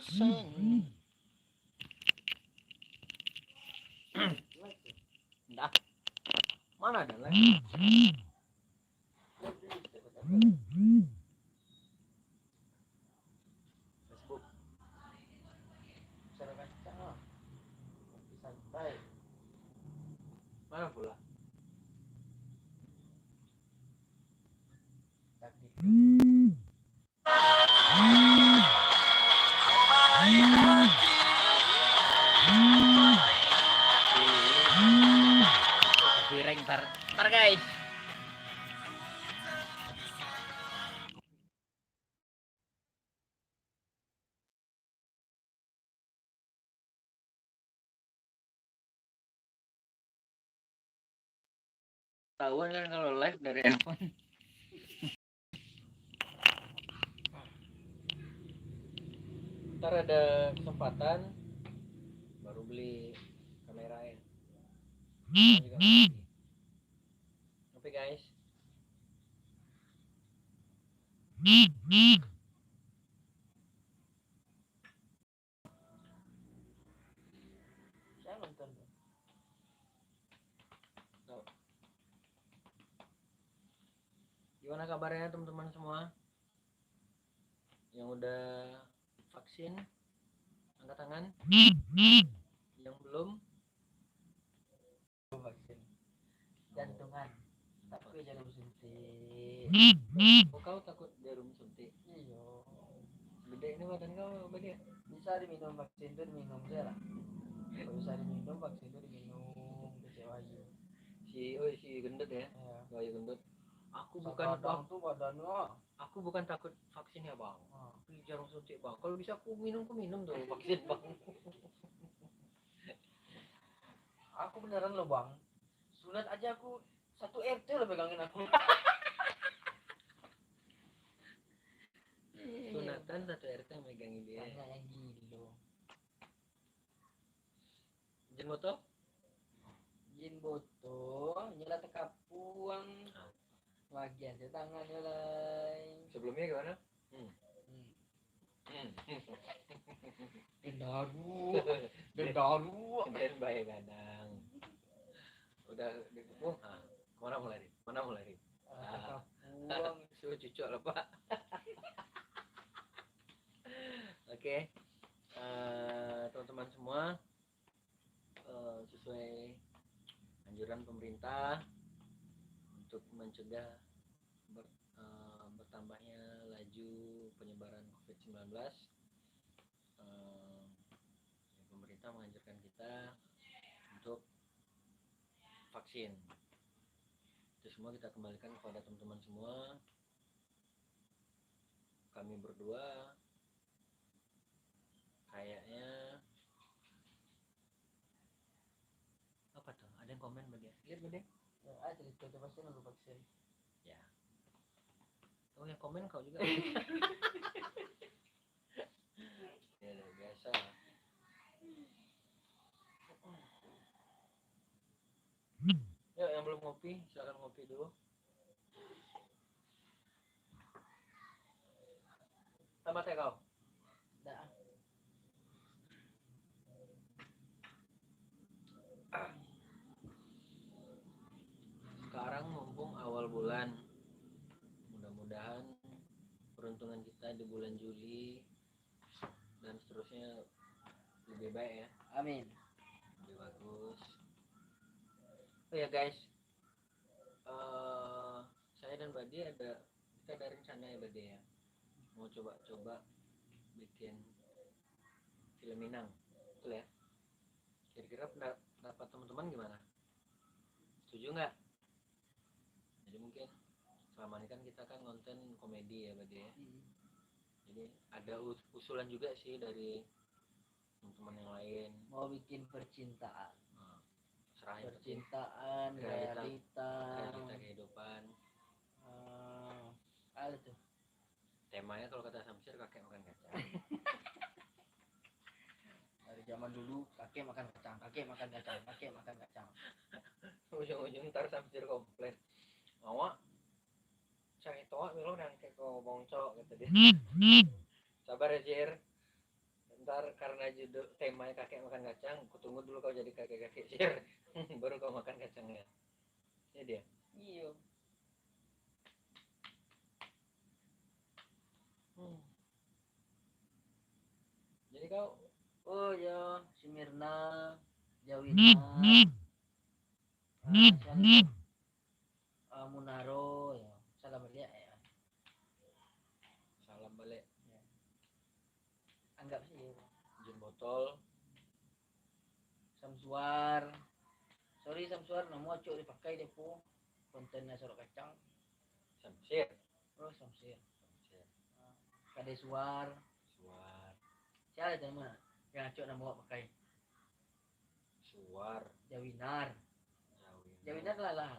bosan. Nah, mana ada lagi? Facebook. Cara baca. Santai. Mana pula? Piring tar guys. Tahuan kan kalau live dari handphone. Ntar ada kesempatan baru beli kamera ya. Oke guys. Saya nonton. Gimana kabarnya teman-teman semua? Yang udah vaksin, angkat tangan. Yang belum vaksin. Jantungan. Takut jarum suntik. Oh, kau takut jarum suntik? Iya. Gede ini badan kau gede. Bisa diminum vaksin itu diminum aja lah. Kalau bisa diminum vaksin itu diminum kecewa aja. Si gendut ya? Wahyu gendut. Aku bukan tuh badannya. Aku bukan takut vaksin ya bang. Tapi jarum suntik bang. Kalau bisa aku minum tuh vaksin bang. Aku beneran loh bang. Sunat aja aku 1 RT lo pegangin aku. Sunatan 1 RT megangin dia. Tanya yang gini loh. Jin moto? Jin boto, nyala tekapuang. Lagi aja tangannya lain. Sebelumnya gimana? Dendaru. Dan baik kadang. Udah dikepung. Mana mulai? Suruh cucuk lah pak. Oke. Teman-teman semua, sesuai anjuran pemerintah untuk mencegah bertambahnya laju penyebaran COVID-19, pemerintah menganjurkan kita untuk vaksin. Itu semua kita kembalikan kepada teman-teman semua. Kami berdua kayaknya apa tuh? Ada yang komen Bade? Lihat Bade? Ya, cerita itu pasti nunggu vaksin. Ya. Oh yang komen kau juga. Ya biasa. Yuk yang belum ngopi, silakan ngopi dulu. Tambah teh kau. Dah. Sekarang mumpung awal bulan, mudah-mudahan peruntungan kita di bulan Juli dan seterusnya lebih baik ya. Amin. Lebih bagus. Oh ya guys, saya dan Badi kita ada rencana ya Badi ya, mau coba bikin film Minang, betul ya? Kira-kira pendapat teman-teman gimana? Setuju nggak? Jadi mungkin selama ini kan kita kan konten komedi ya Badi ya. Jadi ada usulan juga sih dari teman-teman yang lain. Mau bikin percintaan. Percintaan, realita kehidupan. Apa tuh? Temanya kalau kata Samsir kakek makan kacang. Dari zaman dulu kakek makan kacang. Ujung-ujung ntar Samsir komplain. Awak cari toa milo dan kayak kau bongcok gitu dia. Sabar ya Jir. ntar karena judul temanya kakek makan kacang, kutunggu dulu kau jadi kakek-kakek sir. Baru kau makan kacangnya. Ya dia. Iya. Jadi kau, oh ya, si Mirna, Jawina, Munaro, ya, salam balik ya. Salam balik. Ya. Anggap sih, Jun botol, Samsuar, sorry Samsuar, nama cok dipakai depo, kontennya sorok kacang. Samsir. Oh Samsir. Kade Suar. Siapa itu nama yang acok nama pakai? Suar. Jawinar lah.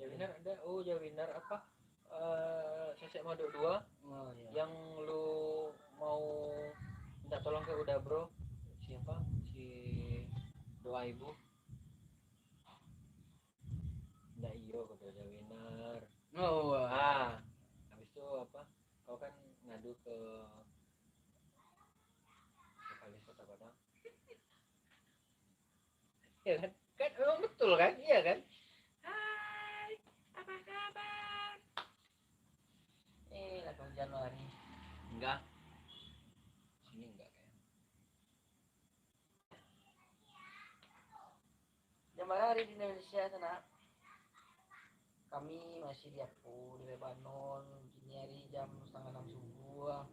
Jawinar ada. Oh Jawinar apa? Sesek Madu 2. Oh iya. Yang lu mau minta tolong ke Uda Bro. Siapa? Si Doa Ibu. Nggak iyo ke Jawinar. Oh. Habis itu apa? Kau kan ngadu ke Kalis Kota Padang. Iya kan? Kan memang betul kan? Iya kan? Hai, apa kabar? 8 Januari. Enggak. Sini enggak kayaknya. Jam berapa hari di Indonesia sana? Kami masih di Apu, di Lebanon. Ini hari jam 5:30 subuh.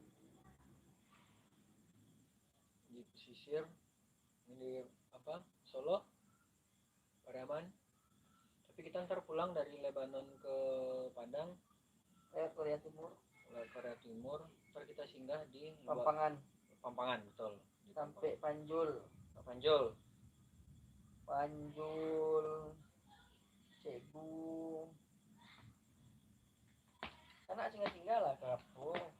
Di pesisir. Ini apa? Solo. Pariaman. Tapi kita ntar pulang dari Lebanon ke Padang. Korea Timur. Ntar kita singgah di Pampangan betul. Sampai Panjul. Cebu. Karena singgah lah ke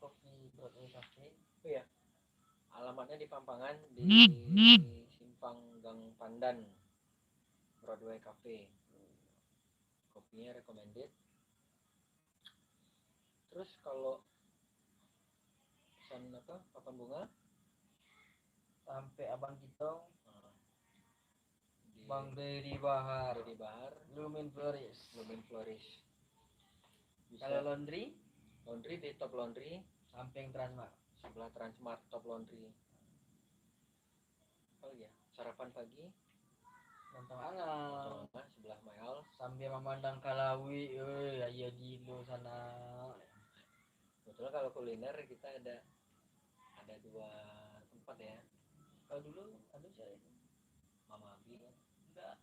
Kopi Broadway Cafe. Oh iya. Alamatnya di Pampangan di Simpang Gang Pandan. Broadway Cafe. Kopinya recommended. Terus kalau pesan apa? Papan bunga sampai Abang Kitong. Bang Dedi Bahar. Lumin Floris. Kalau laundry di Top Laundry samping Transmart. Sebelah Transmart Top Laundry. Oh ya, sarapan pagi lontong angal sebelah Mael sambil memandang Kalawi, ayo di lu sana. Betul kalau kuliner kita ada 2 tempat ya. Kalau dulu ada saya Mama Abi kan? Enggak.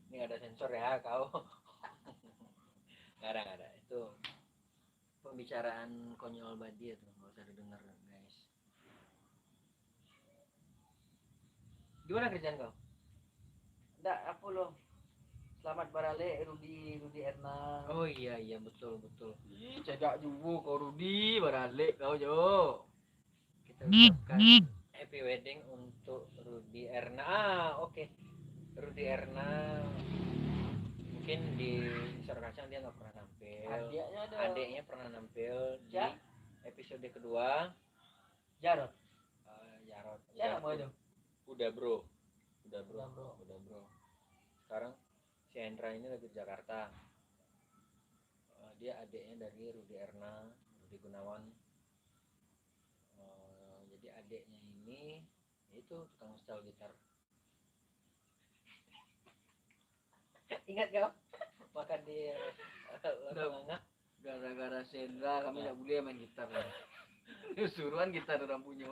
Ini ada sensor ya kau. Nggak ada. Itu pembicaraan konyol badi itu, nggak usah didengar guys. Gimana kerjaan kau? Enggak, apa lo? Selamat barale Rudi Erna. Oh iya betul. Ih, cedak juga kau Rudi barale kau Jo. Kita ucapkan happy wedding untuk Rudi Erna. Oke. Rudi Erna mungkin di Sorokacang dia nggak pernah nampil. Adiknya pernah nampil di episode kedua. Jarot. Siapa mau itu? Udah bro. Sekarang si Hendra ini lagi di Jakarta. Dia adiknya dari Rudi Gunawan. Jadi adiknya ini itu tukang setel gitar. Ingat kau? Makan di Ladang. Gara-gara Sendra kami tidak boleh main gitar. Suruhan gitar orang punya.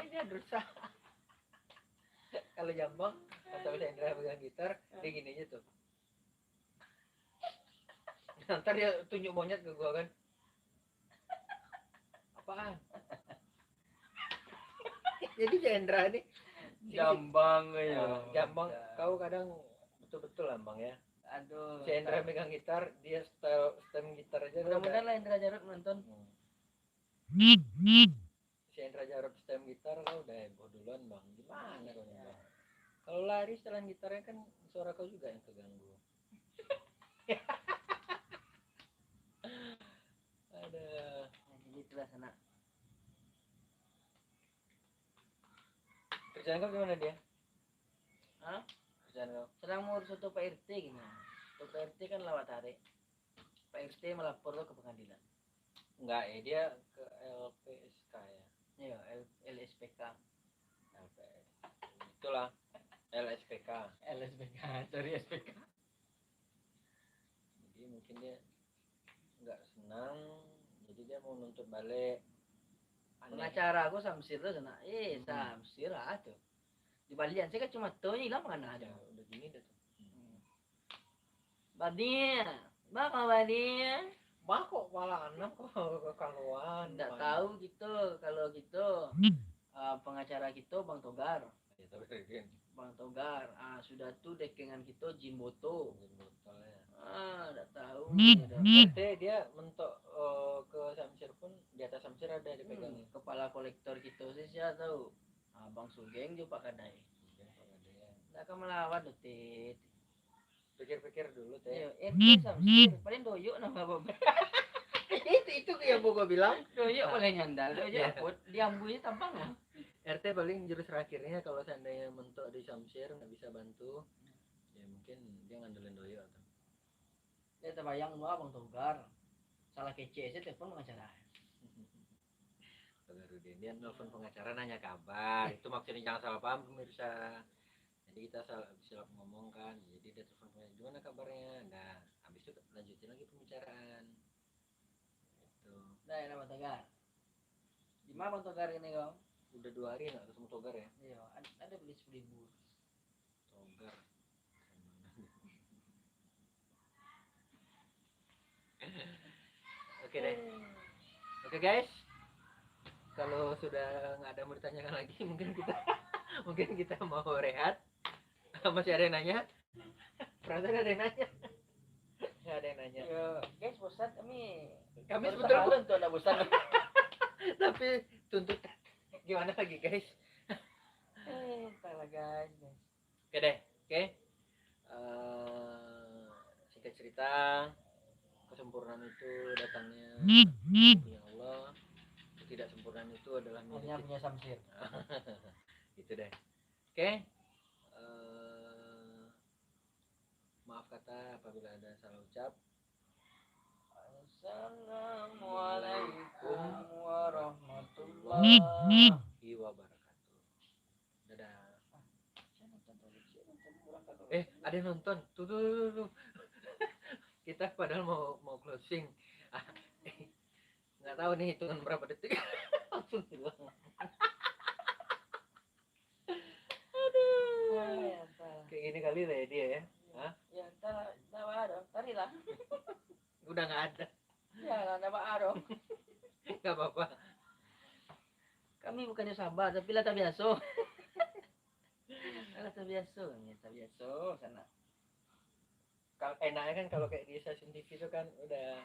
Ini dosa. Kalau Jambang atau Sendra pegang gitar, dia gini aja tuh. Ntar dia tunjuk monyet ke gua kan. Apaan? Jadi Sendra ini Jambang ya. Jambang kau kadang betul Lambang ya. Aduh. Si Hendra megang gitar, dia stem gitar aja. Mudah-mudahan lah Hendra Jarot nonton. Si Hendra Jarot stem gitar kau udah heboh duluan bang. Gimana kau nih bang? Kalau lari setelan gitarnya kan suara kau juga yang keganggu. sebelah sana. Kerjaan kau gimana dia? Hah? Kerjaan kau? Sedang mengurus untuk Pak RT gini. Untuk Pak RT kan lewat tarik. Pak RT melapor ke pengadilan. Enggak ya, dia ke LPSK ya. Iya, LSPK. LPS. Itulah LSPK. LSPK, sorry SPK. Jadi mungkin dia nggak senang, jadi dia mau nuntut balik. Aneh. Pengacara aku Samsir tuh sana. Samsir lah tuh. Di balian saya kan cuma tuh hilang mana ada. Ya, udah gini dah tuh. Badia, bakal Badia. Bah kok malah anak kok kekaluan. Nggak tahu gitu, kalau gitu pengacara kita Bang Togar. Ya, tapi kan Bang Togar, sudah tuh dekengan kita Jimboto. botolnya. Nggak tahu. RT dia mentok ke Samsir pun di atas Samsir ada dipegang. Kepala kolektor kita sih saya tahu. Bang Sugeng juga Pak Kadai. Nggak akan melawan tuh Tit. Pikir-pikir dulu teh. RT Samsir, paling doyok nama Bob. itu yang gua bilang. Doyok paling nyandal, doyok put diambunya tampang lah. RT paling jurus terakhirnya kalau seandainya mentok di Samsir nggak bisa bantu, ya mungkin dia ngandelin doyo atau. Dia terbayang gua Bang Togar. Salah kece sih telepon pengacara. Togarudin dia nelfon pengacara nanya kabar. Itu maksudnya jangan salah paham pemirsa. Jadi kita salah ngomong kan. Jadi dia telepon pengacara, gimana kabarnya? Nah, habis itu lanjutin lagi pembicaraan. Itu. Nah, ya Bang Togar. Di mana Bang Togar ini kau? Udah 2 hari nggak ketemu Togar ya? Iya, ada beli 10.000. Togar. Oke deh. Oke guys. Kalau sudah nggak ada mau ditanyakan lagi, mungkin kita mau rehat. Masih ada yang nanya? Perasaan ada yang nanya? Nggak ada yang nanya. Ya, guys, bosan kami. Kami Baru sebetulnya sekarang tuh ada bosan. tapi tuntut gimana lagi guys? Entahlah guys. Oke deh, oke. Singkat cerita, kesempurnaan itu datangnya punya Allah. Ketidaksempurnaan itu adalah Hanya punya Samsir. Gitu deh. Oke. Maaf kata apabila ada salah ucap. Assalamualaikum warahmatullahi wabarakatuh. Dadah. Ada yang nonton. Tuh. Kita padahal mau closing. Nggak tahu nih hitungan berapa detik. Langsung hilang. Aduh. Kayak gini kali lah ya dia ya. Hah? Ya, entah ada. Tarilah. Udah nggak ada. Ya, ada ada. Nggak apa-apa. Kami bukannya sabar, tapi lah tak biasa. Lah tak biasa, tak biasa sana. Enaknya kan kalau kayak di stasiun TV itu kan udah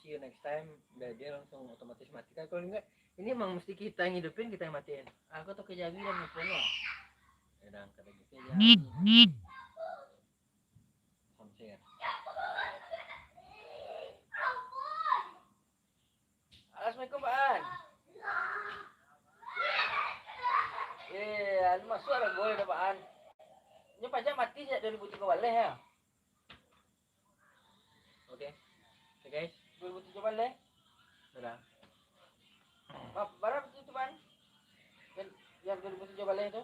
see you next time, udah dia langsung otomatis mati kan. Kalau enggak, ini emang mesti kita yang hidupin, kita yang matiin. Aku tuh kejagi dan nelfon lah. Ya udah angkat lagi. Samsir. Assalamualaikum Pak An. Lu masuk ada gue udah Pak An. Ini pajak mati sejak 2003 balik ya. Oke guys. 2007 balik. Udah. Berapa itu Pak An? Yang 2007 balik itu?